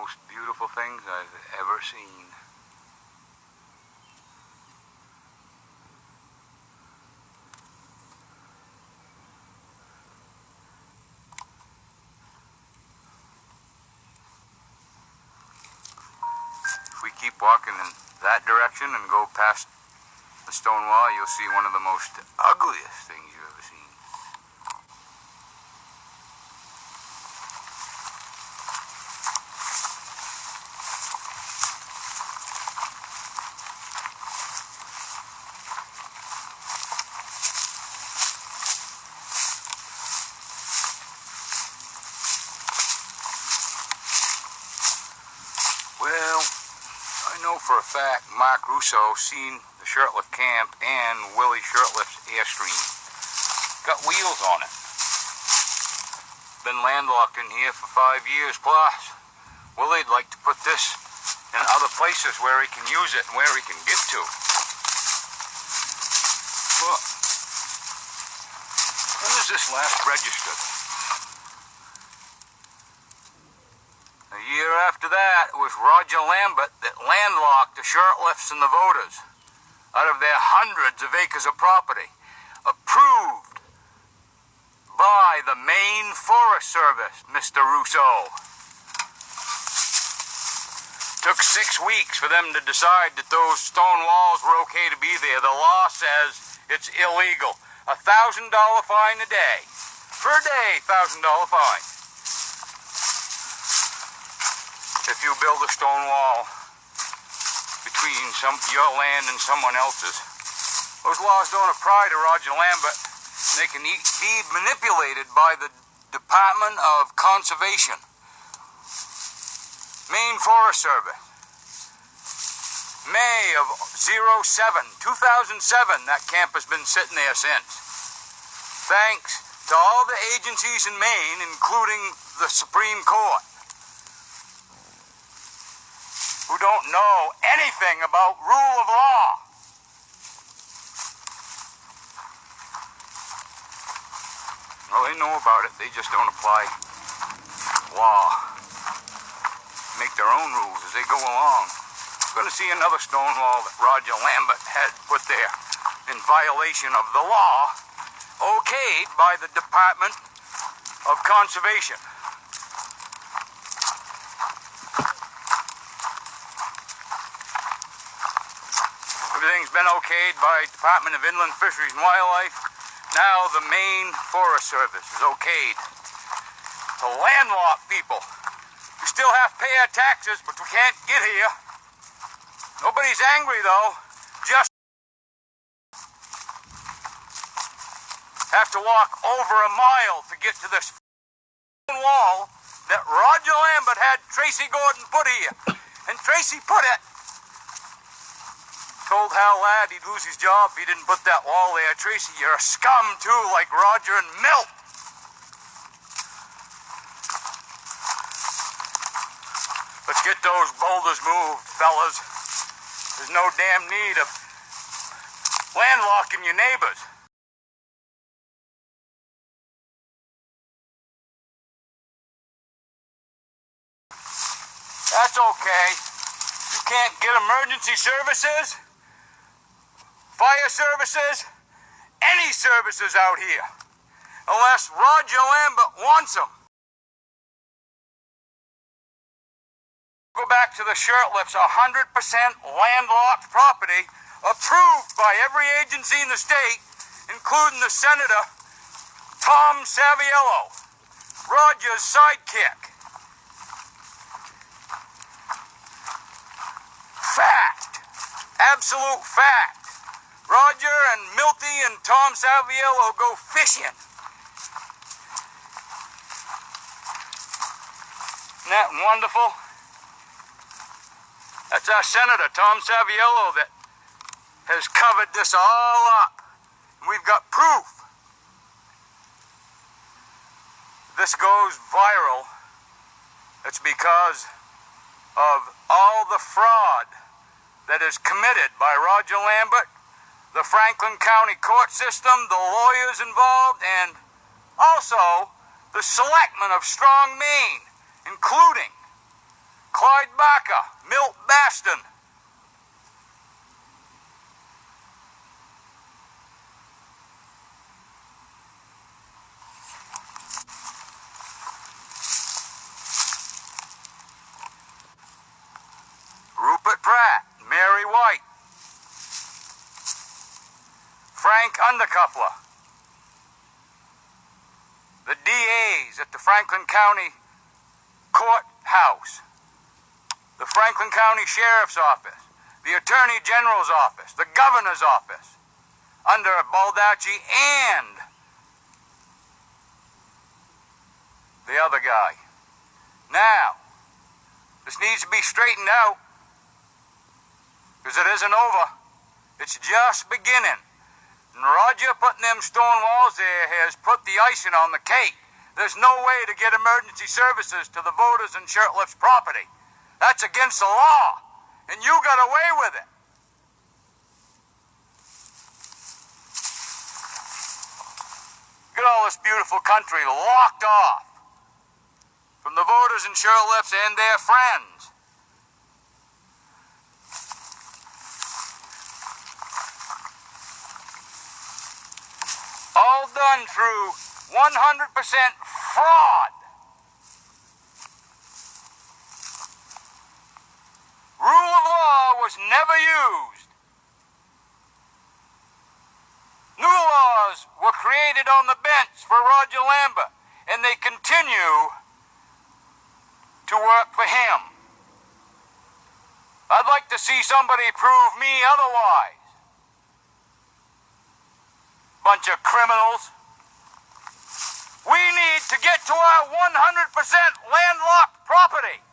most beautiful things I've ever seen. If we keep walking in that direction and go past the stone wall, you'll see one of the most ugliest things you've ever seen. Well, I know for a fact Mark Russo seen the Shurtleff camp and Willie Shurtleff's Airstream. Got wheels on it. Been landlocked in here for 5 years plus. Willie'd like to put this in other places where he can use it and where he can get to. Look. When was this last registered? A year after that, it was Roger Lambert that landlocked the Shurtleffs and the voters out of their hundreds of acres of property, approved by the Maine Forest Service, Mr. Russo. Took 6 weeks for them to decide that those stone walls were okay to be there. The law says it's illegal. $1,000 fine a day. Per day, $1,000 fine. If you build a stone wall between your land and someone else's. Those laws don't apply to Roger Lambert. They can be manipulated by the Department of Conservation. Maine Forest Service. May of 2007, that camp has been sitting there since. Thanks to all the agencies in Maine, including the Supreme Court, who don't know anything about rule of law. Well, they know about it, they just don't apply law. Make their own rules as they go along. We're going to see another stone wall that Roger Lambert had put there in violation of the law, okayed by the Department of Conservation. Everything's been okayed by Department of Inland Fisheries and Wildlife. Now the Maine Forest Service is okayed to landlock people. We still have to pay our taxes, but we can't get here. Nobody's angry though. Just have to walk over a mile to get to this wall that Roger Lambert had Tracy Gordon put here. And Tracy put it. Told Hal Ladd he'd lose his job if he didn't put that wall there. Tracy, you're a scum too, like Roger and Milt. Let's get those boulders moved, fellas. There's no damn need of landlocking your neighbors. That's okay. You can't get emergency services, fire services, any services out here, unless Roger Lambert wants them. Go back to the Shurtleffs, 100% landlocked property, approved by every agency in the state, including the Senator Tom Saviello, Roger's sidekick. Fact. Absolute fact. Roger and Milty and Tom Saviello go fishing. Isn't that wonderful? That's our Senator, Tom Saviello, that has covered this all up. We've got proof. This goes viral. It's because of all the fraud that is committed by Roger Lambert, the Franklin County court system, the lawyers involved, and also the selectmen of Strong, Maine, including Clyde Barker, Milt Baston. Rupert Pratt, Mary White. Frank Undercuffler. The DAs at the Franklin County Courthouse. The Franklin County Sheriff's Office. The Attorney General's Office. The Governor's Office. Under Baldacci and the other guy. Now, this needs to be straightened out. Because it isn't over. It's just beginning. And Roger putting them stone walls there has put the icing on the cake. There's no way to get emergency services to the voters in Shurtleff's property. That's against the law. And you got away with it. Get all this beautiful country locked off from the voters in Shurtleff's and their friends. All done through 100% fraud. Rule of law was never used. New laws were created on the bench for Roger Lambert, and they continue to work for him. I'd like to see somebody prove me otherwise. Bunch of criminals. We need to get to our 100% landlocked property.